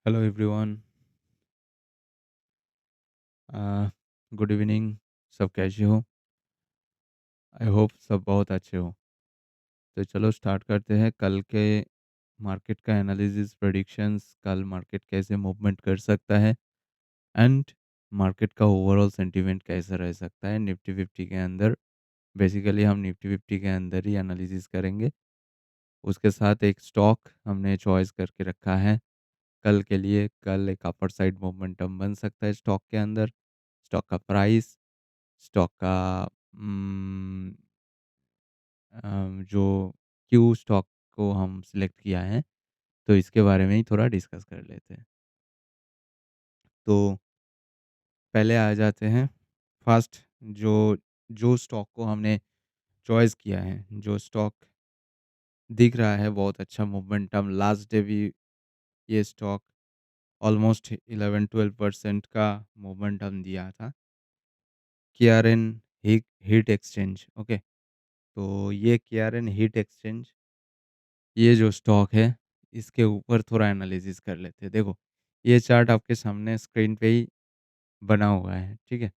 Hello everyone. Good evening. सब कैसे हो? आई होप सब बहुत अच्छे हो। तो चलो स्टार्ट करते हैं कल के मार्केट का एनालिसिस प्रेडिक्शंस। कल मार्केट कैसे मूवमेंट कर सकता है एंड मार्केट का ओवरऑल सेंटीमेंट कैसा रह सकता है निफ्टी फिफ्टी के अंदर। बेसिकली हम निफ्टी फिफ्टी के अंदर ही एनालिसिस करेंगे। उसके साथ एक स्टॉक हमने चॉइस करके रखा है कल के लिए। कल एक अपर साइड मोमेंटम बन सकता है स्टॉक के अंदर। स्टॉक का प्राइस, स्टॉक का जो क्यू स्टॉक को हम सिलेक्ट किया है, तो इसके बारे में ही थोड़ा डिस्कस कर लेते हैं। तो पहले आ जाते हैं फर्स्ट, जो जो स्टॉक को हमने चॉइस किया है, जो स्टॉक दिख रहा है बहुत अच्छा मोमेंटम। लास्ट डे भी ये स्टॉक ऑलमोस्ट 11-12% का मोमेंटम दिया था। केआरएन हीट एक्सचेंज, ओके। तो ये केआरएन हीट एक्सचेंज, ये जो स्टॉक है, इसके ऊपर थोड़ा एनालिसिस कर लेते हैं। देखो, ये चार्ट आपके सामने स्क्रीन पे ही बना हुआ है, ठीक है?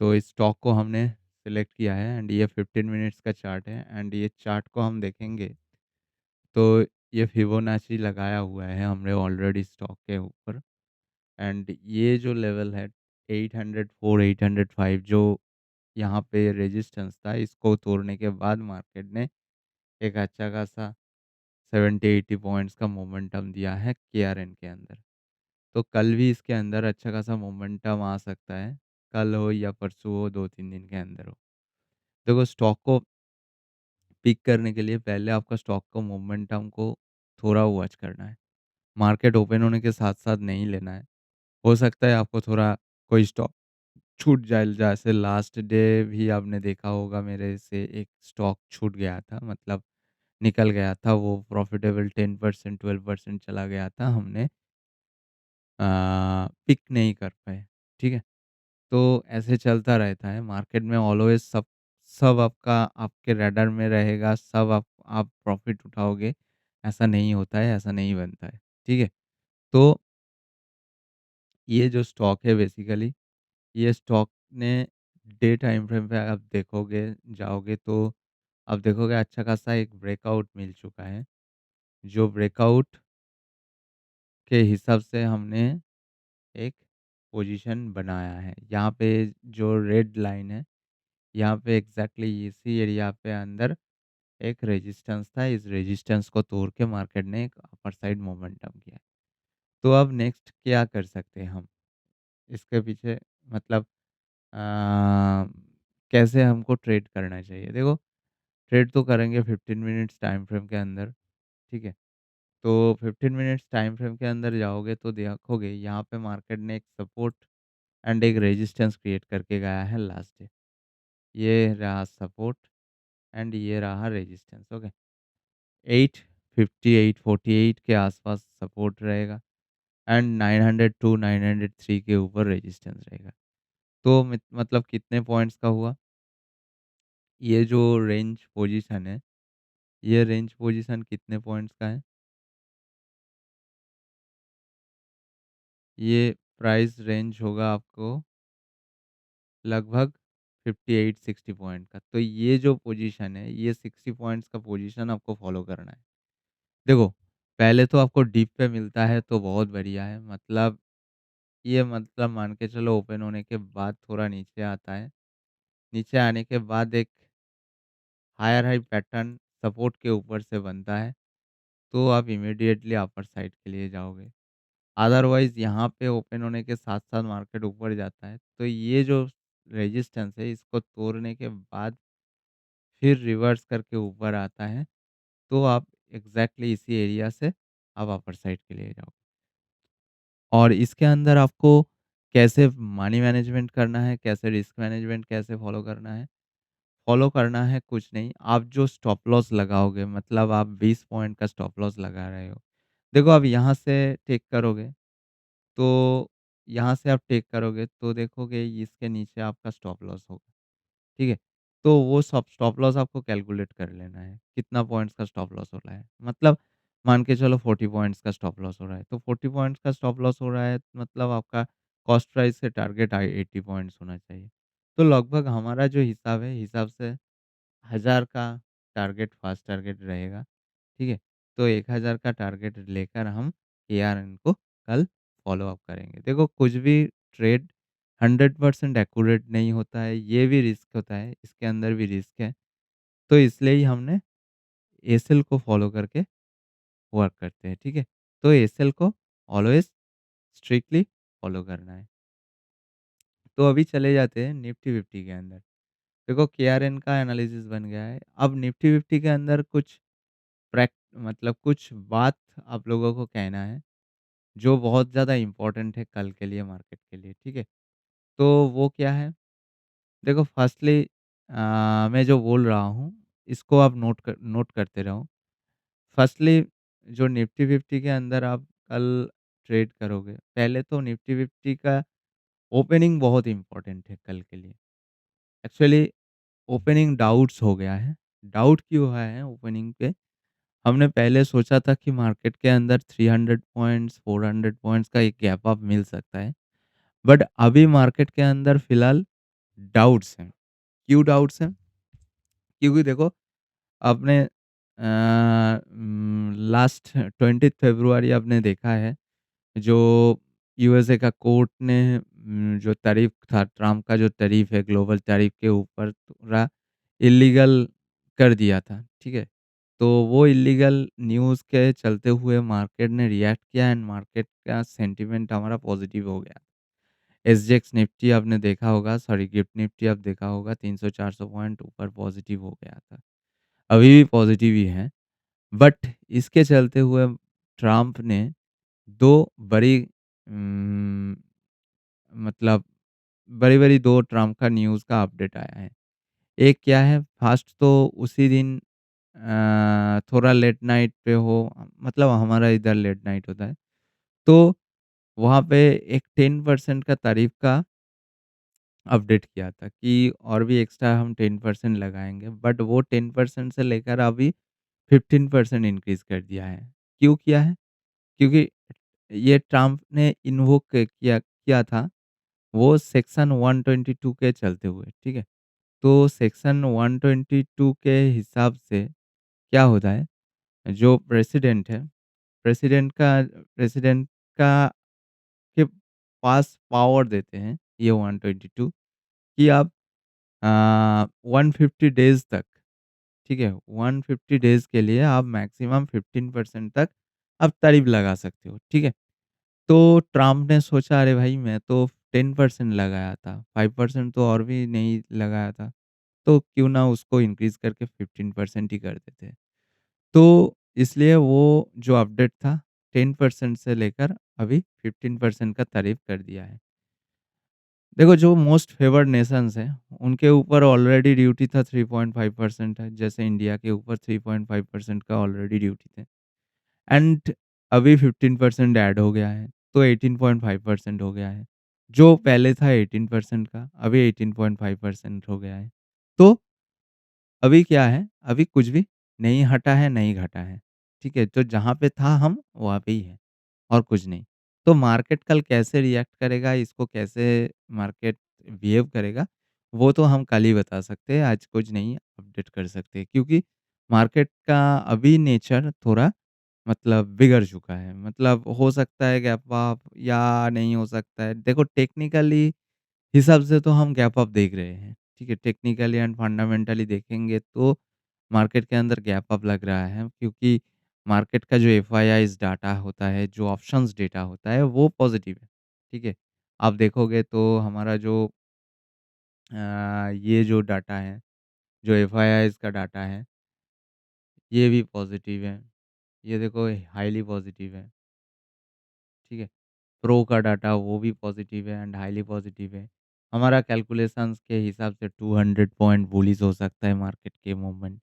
तो इस स्टॉक को हमने सेलेक्ट किया है एंड ये 15 मिनट्स का चार्ट है एंड ये चार्ट को हम देखेंगे तो ये फिबोनाची लगाया हुआ है हमने ऑलरेडी स्टॉक के ऊपर। एंड ये जो लेवल है 804, 805, जो यहाँ पे रेजिस्टेंस था, इसको तोड़ने के बाद मार्केट ने एक अच्छा खासा 70-80 पॉइंट्स का मोमेंटम दिया है केआरएन के अंदर। तो कल भी इसके अंदर अच्छा खासा मोमेंटम आ सकता है। कल हो या परसों हो, 2-3 दिन के अंदर हो। देखो, स्टॉक को पिक करने के लिए पहले आपका स्टॉक को मोमेंटम को थोड़ा वॉच करना है। मार्केट ओपन होने के साथ-साथ नहीं लेना है। हो सकता है आपको थोड़ा कोई स्टॉक छूट जाए, जैसे लास्ट डे भी आपने देखा होगा मेरे से एक स्टॉक छूट गया था, मतलब निकल गया था वो प्रॉफिटेबल 10% 12% चला गया था। हमने पिक नहीं कर पाए, ठीक है? तो ऐसे चलता रहता है मार्केट में ऑलवेज़। सब सब आपका आपके रडार में रहेगा, सब आप प्रॉफ़िट उठाओगे, ऐसा नहीं होता है, ऐसा नहीं बनता है, ठीक है? तो ये जो स्टॉक है बेसिकली, ये स्टॉक ने डे टाइम फ्रेम पे आप देखोगे जाओगे तो आप देखोगे अच्छा खासा एक ब्रेकआउट मिल चुका है। जो ब्रेकआउट के हिसाब से हमने एक पोजीशन बनाया है। यहाँ पे जो रेड लाइन है, यहाँ पे एग्ज़ैक्टली इसी एरिया पे अंदर एक रेजिस्टेंस था। इस रेजिस्टेंस को तोड़ के मार्केट ने एक अपर साइड मोमेंटम किया। तो अब नेक्स्ट क्या कर सकते हैं हम? इसके पीछे मतलब अ, कैसे हमको ट्रेड करना चाहिए? देखो, ट्रेड तो करेंगे 15 मिनट्स टाइम फ्रेम के अंदर, ठीक है? तो 15 मिनट्स टाइम फ्रेम के अंदर जाओगे तो देखोगे यहाँ पे मार्केट ने एक सपोर्ट एंड एक रेजिस्टेंस क्रिएट करके गया है लास्ट डे। ये रहा सपोर्ट एंड ये रहा रेजिस्टेंस, ओके। 850 848 के आसपास सपोर्ट रहेगा एंड 902 903 के ऊपर रेजिस्टेंस रहेगा। तो मतलब कितने पॉइंट्स का हुआ? ये जो रेंज पोजीशन है, ये रेंज पोजीशन कितने पॉइंट्स का है? ये प्राइस रेंज होगा आपको लगभग 58-60 पॉइंट का। तो ये जो पोजीशन है, ये 60 पॉइंट्स का पोजीशन आपको फॉलो करना है। देखो, पहले तो आपको डिप पे मिलता है तो बहुत बढ़िया है, मतलब ये मतलब मान के चलो ओपन होने के बाद थोड़ा नीचे आता है। नीचे आने के बाद एक हायर हाई पैटर्न सपोर्ट के ऊपर से बनता है, तो आप इमीडिएटली अपर साइड के लिए जाओगे। अदरवाइज़ यहाँ पे ओपन होने के साथ-साथ मार्केट ऊपर जाता है, तो ये जो रेजिस्टेंस है, इसको तोड़ने के बाद फिर रिवर्स करके ऊपर आता है, तो आप एग्ज़ैक्टली इसी एरिया से आप अपर साइड के लिए जाओ। और इसके अंदर आपको कैसे मनी मैनेजमेंट करना है, कैसे रिस्क मैनेजमेंट कैसे फ़ॉलो करना है? फ़ॉलो करना है कुछ नहीं, आप जो स्टॉप लॉस लगाओगे, मतलब आप 20 पॉइंट का स्टॉप लॉस लगा रहे हो। देखो, आप यहाँ से टेक करोगे, तो यहाँ से आप टेक करोगे तो देखोगे इसके नीचे आपका स्टॉप लॉस होगा, ठीक है? तो वो सब स्टॉप लॉस आपको कैलकुलेट कर लेना है, कितना पॉइंट्स का स्टॉप लॉस हो रहा है। मतलब मान के चलो 40 पॉइंट्स का स्टॉप लॉस हो रहा है, तो 40 पॉइंट्स का स्टॉप लॉस हो रहा है मतलब आपका कॉस्ट प्राइस से टारगेट 80 पॉइंट्स होना चाहिए। तो लगभग हमारा जो हिसाब है, हिसाब से 1000 का टारगेट फर्स्ट टारगेट रहेगा, ठीक है? तो 1000 का टारगेट लेकर हम एआरएन को कल फ़ॉलो अप करेंगे। देखो कुछ भी ट्रेड 100% एक्यूरेट नहीं होता है, ये भी रिस्क होता है, इसके अंदर भी रिस्क है। तो इसलिए ही हमने एसएल को फ़ॉलो करके वर्क करते हैं, ठीक है? तो एसएल को ऑलवेज़ स्ट्रिक्टली फ़ॉलो करना है। तो अभी चले जाते हैं निफ्टी 50 के अंदर। देखो केआरएन का एनालिसिस बन गया है। अब निफ्टी 50 के अंदर कुछ प्रैक मतलब कुछ बात आप लोगों को कहना है, जो बहुत ज़्यादा इम्पोर्टेंट है कल के लिए मार्केट के लिए, ठीक है? तो वो क्या है? देखो फ़र्स्टली मैं जो बोल रहा हूँ, इसको आप नोट करते रहो। फ़र्स्टली जो निफ्टी 50 के अंदर आप कल ट्रेड करोगे, पहले तो निफ्टी 50 का ओपनिंग बहुत इम्पोर्टेंट है कल के लिए। एक्चुअली ओपनिंग डाउट्स हो गया है। डाउट क्यों हुआ है ओपनिंग पे? हमने पहले सोचा था कि मार्केट के अंदर 300 पॉइंट्स, 400 पॉइंट्स का एक गैप अप मिल सकता है। बट अभी मार्केट के अंदर फिलहाल डाउट्स हैं। क्यों डाउट्स हैं? क्योंकि देखो आपने लास्ट 20 फ़रवरी आपने देखा है, जो यूएसए का कोर्ट ने जो टैरिफ था, ट्रम्प का जो टैरिफ है ग्लोबल टैरिफ के ऊपर पूरा इल्लीगल कर दिया था, ठीक है? तो वो इल्लीगल न्यूज़ के चलते हुए मार्केट ने रिएक्ट किया एंड मार्केट का सेंटीमेंट हमारा पॉज़िटिव हो गया। एसजीएक्स निफ्टी आपने देखा होगा, सॉरी गिफ्ट निफ्टी आप देखा होगा 300-400 पॉइंट ऊपर पॉज़िटिव हो गया था। अभी भी पॉज़िटिव ही है, बट इसके चलते हुए ट्रम्प ने 2 बड़ी मतलब बड़ी-बड़ी 2 ट्रम्प का न्यूज़ का अपडेट आया है। एक क्या है, फर्स्ट तो उसी दिन थोड़ा लेट नाइट पे हो मतलब हमारा इधर लेट नाइट होता है। तो वहाँ पे एक 10% का तारीफ़ का अपडेट किया था कि और भी एक्स्ट्रा हम 10% लगाएँगे, बट वो 10% से लेकर अभी 15% इंक्रीज़ कर दिया है। क्यों किया है? क्योंकि ये ट्रम्प ने इन्वोक किया किया था, वो सेक्शन 122 के चलते हुए, ठीक है? तो सेक्शन 122 के हिसाब से क्या होता है, जो प्रेसिडेंट का के पास पावर देते हैं ये 122 कि आप 150 डेज़ तक, ठीक है? 150 डेज़ के लिए आप मैक्सिमम 15% तक आप तारीफ लगा सकते हो, ठीक है? तो ट्रम्प ने सोचा अरे भाई मैं तो 10% लगाया था, 5% तो और भी नहीं लगाया था, तो क्यों ना उसको इंक्रीज़ करके 15% ही कर देते हैं। तो इसलिए वो जो अपडेट था 10% से लेकर अभी 15% का तारीफ कर दिया है। देखो जो मोस्ट फेवर्ड नेशंस हैं, उनके ऊपर ऑलरेडी ड्यूटी था 3.5% है, जैसे इंडिया के ऊपर 3.5% का ऑलरेडी ड्यूटी थे एंड अभी 15% ऐड हो गया है, तो 18.5% हो गया है। जो पहले था 18% का, अभी 18.5% हो गया है। तो अभी क्या है, अभी कुछ भी नहीं हटा है, नहीं घटा है, ठीक है? तो जहाँ पे था हम, वहाँ पे ही है और कुछ नहीं। तो मार्केट कल कैसे रिएक्ट करेगा, इसको कैसे मार्केट बिहेव करेगा, वो तो हम कल ही बता सकते हैं, आज कुछ नहीं अपडेट कर सकते। क्योंकि मार्केट का अभी नेचर थोड़ा मतलब बिगड़ चुका है। मतलब हो सकता है गैप अप या नहीं हो सकता है। देखो टेक्निकली हिसाब से तो हम गैप अप देख रहे हैं, ठीक है? टेक्निकली एंड फंडामेंटली देखेंगे तो मार्केट के अंदर गैप अप लग रहा है क्योंकि मार्केट का जो एफआईआईज़ डाटा होता है, जो ऑप्शंस डेटा होता है, वो पॉज़िटिव है, ठीक है? आप देखोगे तो हमारा जो ये जो डाटा है, जो एफआईआईज़ का डाटा है, ये भी पॉज़िटिव है। ये देखो हाइली पॉज़िटिव है, ठीक है? प्रो का डाटा वो भी पॉज़िटिव है एंड हाइली पॉज़िटिव है। हमारा कैलकुलेशंस के हिसाब से 200 पॉइंट बुलिश हो सकता है मार्केट के मूवमेंट।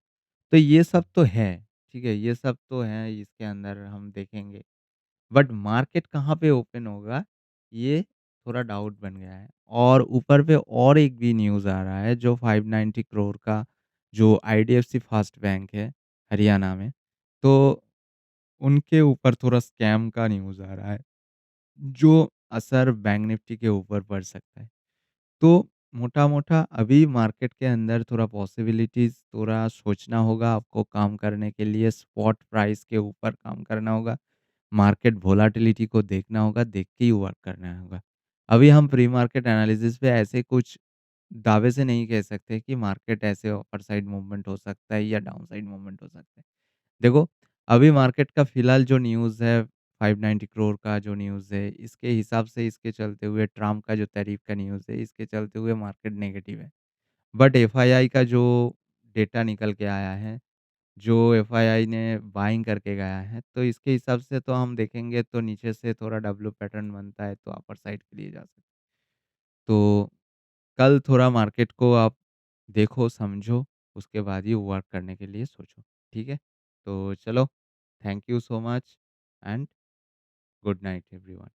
तो ये सब तो है, ठीक है? ये सब तो है इसके अंदर हम देखेंगे। बट मार्केट कहाँ पे ओपन होगा, ये थोड़ा डाउट बन गया है। और ऊपर पे और एक भी न्यूज़ आ रहा है जो 590 करोड़ का जो आईडीएफसी फर्स्ट बैंक है, हरियाणा में। तो उनके ऊपर थोड़ा स्कैम का न्यूज़ आ रहा है, जो असर बैंक निफ्टी के ऊपर पड़ सकता है। तो मोटा-मोटा अभी मार्केट के अंदर थोड़ा पॉसिबिलिटीज़ थोड़ा सोचना होगा आपको काम करने के लिए, स्पॉट प्राइस के ऊपर काम करना होगा, मार्केट वोलाटिलिटी को देखना होगा, देख के ही वर्क करना होगा। अभी हम प्री मार्केट एनालिसिस पे ऐसे कुछ दावे से नहीं कह सकते कि मार्केट ऐसे अपर साइड मूवमेंट हो सकता है या डाउन साइड मूवमेंट हो सकता है। देखो, अभी मार्केट का फिलहाल जो न्यूज़ है 590 करोड़ का जो न्यूज़ है, इसके हिसाब से इसके चलते हुए ट्रम्प का जो टैरिफ का न्यूज़ है, इसके चलते हुए मार्केट नेगेटिव है। बट एफआईआई का जो डेटा निकल के आया है, जो एफआईआई ने बाइंग करके गया है, तो इसके हिसाब से तो हम देखेंगे तो नीचे से थोड़ा डब्ल्यू पैटर्न बनता है, तो अपर साइड के लिए जा सकते हैं। तो कल थोड़ा मार्केट को आप देखो, समझो, उसके बाद ही वर्क करने के लिए सोचो, ठीक है? तो चलो, thank you so much and good night everyone.